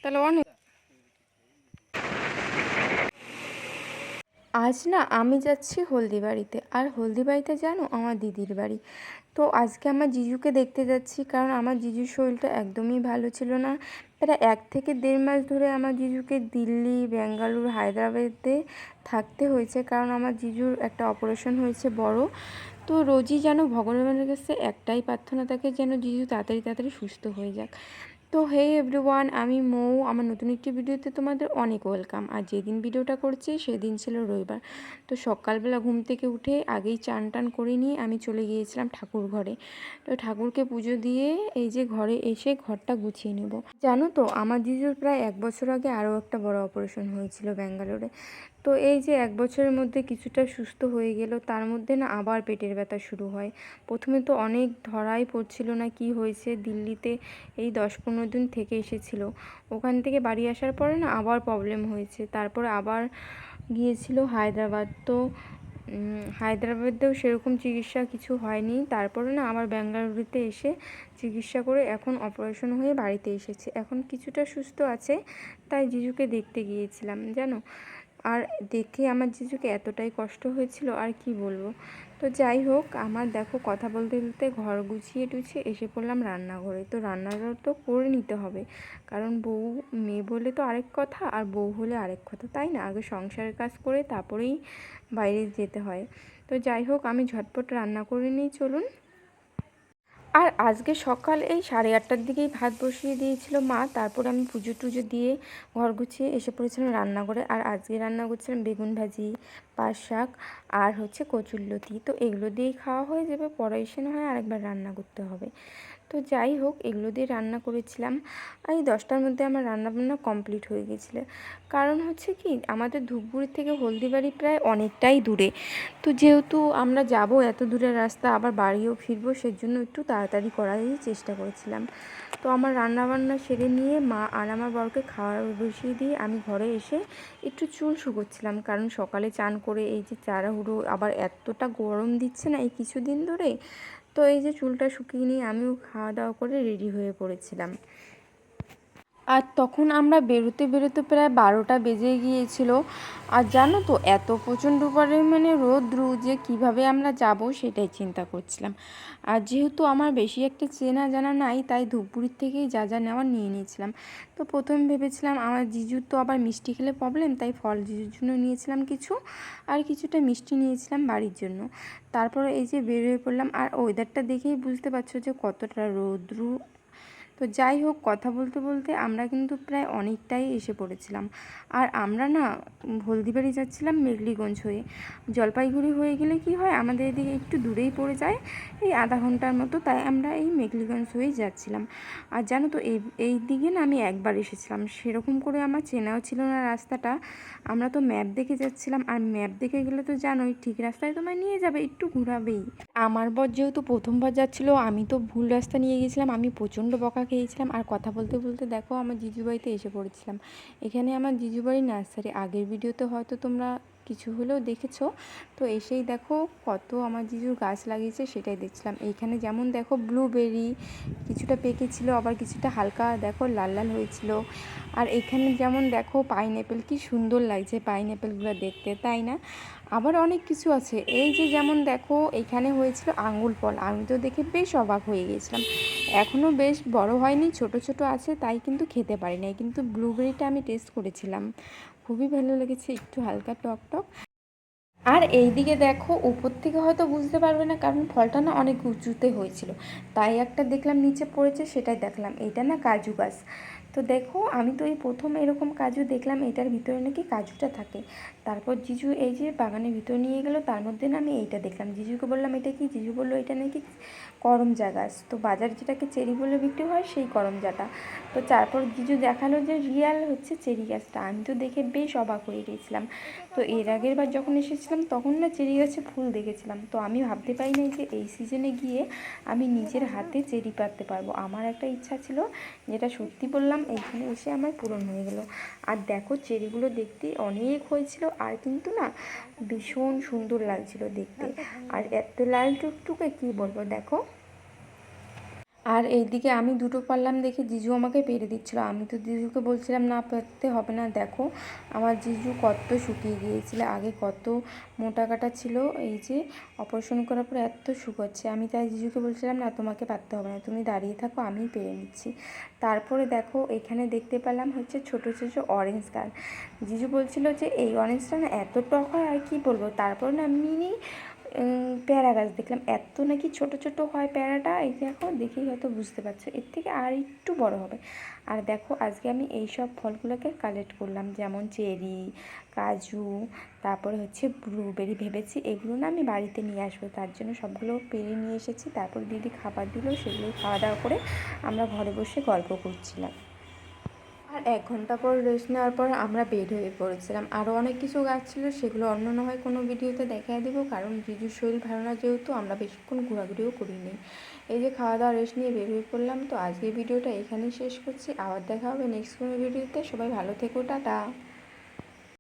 তাহলে অনেক। আজ না আমি যাচ্ছি হলদিবাড়িতে, আর হলদিবাড়িতে জানো আমার দিদির বাড়ি। তো আজকে আমার জিজুকে দেখতে যাচ্ছি, কারণ আমার জিজুর শরীরটা একদমই ভালো ছিল না। প্রায় 1 থেকে 1.5 মাস ধরে আমার জিজুকে দিল্লি, বেঙ্গালুরু, হায়দ্রাবাদে থাকতে হয়েছে, কারণ আমার জিজুর একটা অপারেশন হয়েছে বড়। তো রোজই যেন ভগবানের কাছে একটাই প্রার্থনা থাকে, যেন জিজু তাড়াতাড়ি তাড়াতাড়ি সুস্থ হয়ে যাক। তো হে এভরিওয়ান, আমি মৌ, আমার নতুন একটি ভিডিওতে তোমাদের অনেক ওয়েলকাম। আর যেদিন ভিডিওটা করছি সেদিন ছিল রবিবার। তো সকালবেলা ঘুম থেকে উঠে আগেই চান টান করে নিয়ে আমি চলে গিয়েছিলাম ঠাকুর ঘরে। তো ঠাকুরকে পুজো দিয়ে এই যে ঘরে এসে ঘরটা গুছিয়ে নেব। জানো তো আমার জিজুর প্রায় 1 বছর আগে আরও একটা বড় অপারেশন হয়েছিল ব্যাঙ্গালোরে। তো এই যে 1 বছরের মধ্যে কিছুটা সুস্থ হয়ে গেল, তার মধ্যে না আবার পেটের ব্যথা শুরু হয়। প্রথমে তো অনেক ধরাই পড়ছিল না কি হয়েছে। দিল্লিতে এই 10-15 দিন থেকে এসেছিল, ওখান থেকে বাড়ি আসার পরে না আবার প্রবলেম হয়েছে। তারপরে আবার গিয়েছিল হায়দ্রাবাদ। তো হায়দ্রাবাদেও সেরকম চিকিৎসা কিছু হয়নি। তারপরে না আবার বেঙ্গালুরুতে এসে চিকিৎসা করে এখন অপারেশন হয়ে বাড়িতে এসেছে, এখন কিছুটা সুস্থ আছে। তাই জিজুকে দেখতে গিয়েছিলাম জানো। আর দেখে আমার জিজুকে এতটাই কষ্ট হয়েছিল আর কি বলবো। তো যাই হোক, আমার দেখো কথা বলতে বলতে ঘর গুছিয়ে টুছিয়ে এসে পড়লাম রান্নাঘরে। তো রান্নাঘর তো করে নিতে হবে, কারণ বউ মেয়ে বলে তো আরেক কথা, আর বউ হলে আরেক কথা, তাই না? আগে সংসারের কাজ করে তারপরেই বাইরে যেতে হয়। তো যাই হোক, আমি ঝটপট রান্না করে নিই, চলুন। আর আজকে সকাল এই 8:30টার দিকেই ভাত বসিয়ে দিয়েছিল মা। তারপর আমি পুজো টুজো দিয়ে ঘর গুছিয়ে এসে পড়েছিলাম রান্নাঘরে। আর আজকে রান্না করছিলাম বেগুন ভাজি, পাট শাক, আর হচ্ছে কচুরলতি। তো এগুলো দিয়েই খাওয়া হয়ে যাবে, পরে এসে না হয় আরেকবার রান্না করতে হবে। তো যাই হোক, এগুলো দিয়ে রান্না করেছিলাম। আর এই 10টার মধ্যে আমার রান্নাবান্না কমপ্লিট হয়ে গেছিলো। কারণ হচ্ছে কি, আমাদের ধূপগুড়ি থেকে হলদিবাড়ি প্রায় অনেকটাই দূরে। তো যেহেতু আমরা যাব এত দূরের রাস্তা, আবার বাড়িও ফিরবো, সেজন্য একটু তাড়াতাড়ি করারই চেষ্টা করেছিলাম। তো আমার রান্নাবান্না সেরে নিয়ে মা আর আমার বরকে খাওয়া বসিয়ে দিয়ে আমি ঘরে এসে একটু চুল শুকোচ্ছিলাম, কারণ সকালে চান করে এই যে তাড়াহুড়ো, আবার এতটা গরম দিচ্ছে না এই কিছুদিন ধরে। তো এই যে চুলটা শুকিয়ে নিয়ে আমিও খাওয়া দাওয়া করে রেডি হয়ে পড়েছিলাম। আর তখন আমরা বেরোতে বেরোতে প্রায় 12টা বেজে গিয়েছিল। আর জানো তো এত প্রচণ্ড পরিমাণে রৌদ্র যে কীভাবে আমরা যাব সেটাই চিন্তা করছিলাম। আর যেহেতু আমার বেশি একটা চেনা জানা নাই, তাই ধূপগুড়ির থেকেই যা যা নেওয়ার নিয়ে নিয়েছিলাম। তো প্রথমে ভেবেছিলাম আমার জিজুর তো আবার মিষ্টি খেলে প্রবলেম, তাই ফল জিজুর জন্য নিয়েছিলাম কিছু, আর কিছুটা মিষ্টি নিয়েছিলাম বাড়ির জন্য। তারপরে এই যে বের হয়ে পড়লাম, আর ওয়েদারটা দেখেই বুঝতে পারছো যে কতটা রৌদ্র। তো যাই হোক, কথা বলতে বলতে আমরা কিন্তু প্রায় অনেকটাই এসে পড়েছিলাম। আর আমরা না হলদিবাড়ি যাচ্ছিলাম মেঘলিগঞ্জ হয়ে। জলপাইগুড়ি হয়ে গেলে কি হয়, আমাদের এদিকে একটু দূরেই পড়ে যায়, এই আধা ঘন্টার মতো, তাই আমরা এই মেঘলিগঞ্জ হয়েই যাচ্ছিলাম। আর জানো তো এই দিকে না আমি একবার এসেছিলাম, সেরকম করে আমার চেনাও ছিল না রাস্তাটা। আমরা তো ম্যাপ দেখে যাচ্ছিলাম, আর ম্যাপ দেখে গেলে তো জানোই ঠিক রাস্তায় তোমায় নিয়ে যাবে, একটু ঘোরাবেই। আমার বর যেহেতু প্রথমবার যাচ্ছিল, আমি তো ভুল রাস্তা নিয়ে গেছিলাম, আমি প্রচণ্ড বকা খেয়েছিলাম। আর কথা বলতে বলতে দেখো আমার জিজু বাড়িতে এসে পড়েছিলাম। এখানে আমার জিজু বাড়ির নার্সারি, আগের ভিডিওতে হয়তো তোমরা কিছু হলেও দেখেছো। তো এসেই দেখো কত আমার জিজুর গাছ লাগিয়েছে সেটাই দেখছিলাম। এইখানে যেমন দেখো ব্লুবেরি কিছুটা পেকেছিল, আবার কিছুটা হালকা দেখো লাল লাল হয়েছিল। আর এখানে যেমন দেখো পাইনঅ্যাপেল, কি সুন্দর লাগছে পাইনঅ্যাপেলগুলো দেখতে, তাই না? আবার অনেক কিছু আছে, এই যে যেমন দেখো এখানে হয়েছিল আঙ্গুর ফল, আমি তো দেখে বেশ অবাক হয়ে গিয়েছিলাম। এখনও বেশ বড় হয়নি, ছোট ছোট আছে, তাই কিন্তু খেতে পারি নাই। কিন্তু ব্লুবেরিটা আমি টেস্ট করেছিলাম, খুবই ভালো লেগেছে, একটু হালকা টক টক। আর এই দিকে দেখো উপর থেকে হয়তো বুঝতে পারবে না, কারণ ফলটা না অনেক উঁচুতে হয়েছিল, তাই একটা দেখলাম নিচে পড়েছে, সেটাই দেখলাম। এটা না কাজু গাছ। তো দেখো আমি তো এই প্রথম এরকম কাজু দেখলাম, এটার ভিতরে নাকি কাজুটা থাকে। তারপর জিজু এই যে বাগানের ভিতরে নিয়ে গেলো, তার মধ্যে না আমি এইটা দেখলাম। জিজুকে বললাম এটা কি, জিজু বললো এটা নাকি করমজা গাছ। তো বাজারে যেটাকে চেরি বলে বিক্রি হয় সেই করমজাটা। তো তারপর জিজু দেখালো যে রিয়াল হচ্ছে চেরি গাছটা। আমি তো দেখে বেশ অবাক হয়ে গিয়েছিলাম। তো এর আগের বার যখন এসেছিলাম তখন না চেরি গাছে ফুল দেখেছিলাম। তো আমি ভাবতে পারি নাই যে এই সিজনে গিয়ে আমি নিজের হাতে চেরি পাড়তে পারবো। আমার একটা ইচ্ছা ছিল, যেটা সত্যি বললাম এইখানে এসে আমার পূরণ হয়ে গেল। আর দেখো চেরিগুলো দেখতে অনেক হয়েছিল, আর কিন্তু না ভীষণ সুন্দর লাগছিল দেখতে। আর এত লাল টুকটুকে কি বলবো, দেখো। আর এইদিকে আমি দুটো পারলাম দেখে জিজু আমাকে পেরে দিচ্ছিলো। আমি তো জিজুকে বলছিলাম না পারতে হবে না, দেখো আমার জিজু কত শুকিয়ে গিয়েছিল, আগে কত মোটা কাটা ছিল, এই যে অপারেশন করার পর এত শুকোচ্ছে। আমি তাই জিজুকে বলছিলাম না তোমাকে পারতে হবে না, তুমি দাঁড়িয়ে থাকো, আমি পেরে নিচ্ছি। তারপরে দেখো এখানে দেখতে পেলাম হচ্ছে ছোটো ছোটো অরেঞ্জ গাছ। জিজু বলছিল যে এই অরেঞ্জটা না এত টক হয় আর কি বলবো। তারপর না মিনি পেয়ারা গাছ দেখলাম, এত নাকি ছোট ছোট হয় পেয়ারাটা, এই দেখো দেখেই হয়তো বুঝতে পারছো, এর থেকে আর একটু বড় হবে। আর দেখো আজকে আমি এই সব ফলগুলোকে কালেক্ট করলাম, যেমন চেরি, কাজু, তারপরে হচ্ছে ব্লুবেরি। ভেবেছি এগুলো না আমি বাড়িতে নিয়ে আসবো, তার জন্য সবগুলো পেরে নিয়ে এসেছি। তারপর দিদি খাবার দিল, সেগুলো খাওয়া দাওয়া করে আমরা ঘরে বসে গল্প করছিলাম। আর 1 ঘন্টা পর রেস্ট নেওয়ার পর আমরা বের হয়ে পড়েছিলাম। আরও অনেক কিছু গাছ ছিল, সেগুলো অন্য না হয় কোনো ভিডিওতে দেখিয়ে দেবো, কারণ জিজুর শরীর ভালো না যেহেতু আমরা বেশিক্ষণ ঘোরাঘুরিও করিনি। এই যে খাওয়া দাওয়া রেস্ট নিয়ে বের হয়ে পড়লাম। তো আজকের ভিডিওটা এখানেই শেষ করছি, আবার দেখা হবে নেক্সট কোনো ভিডিওতে। সবাই ভালো থেকো, টাটা।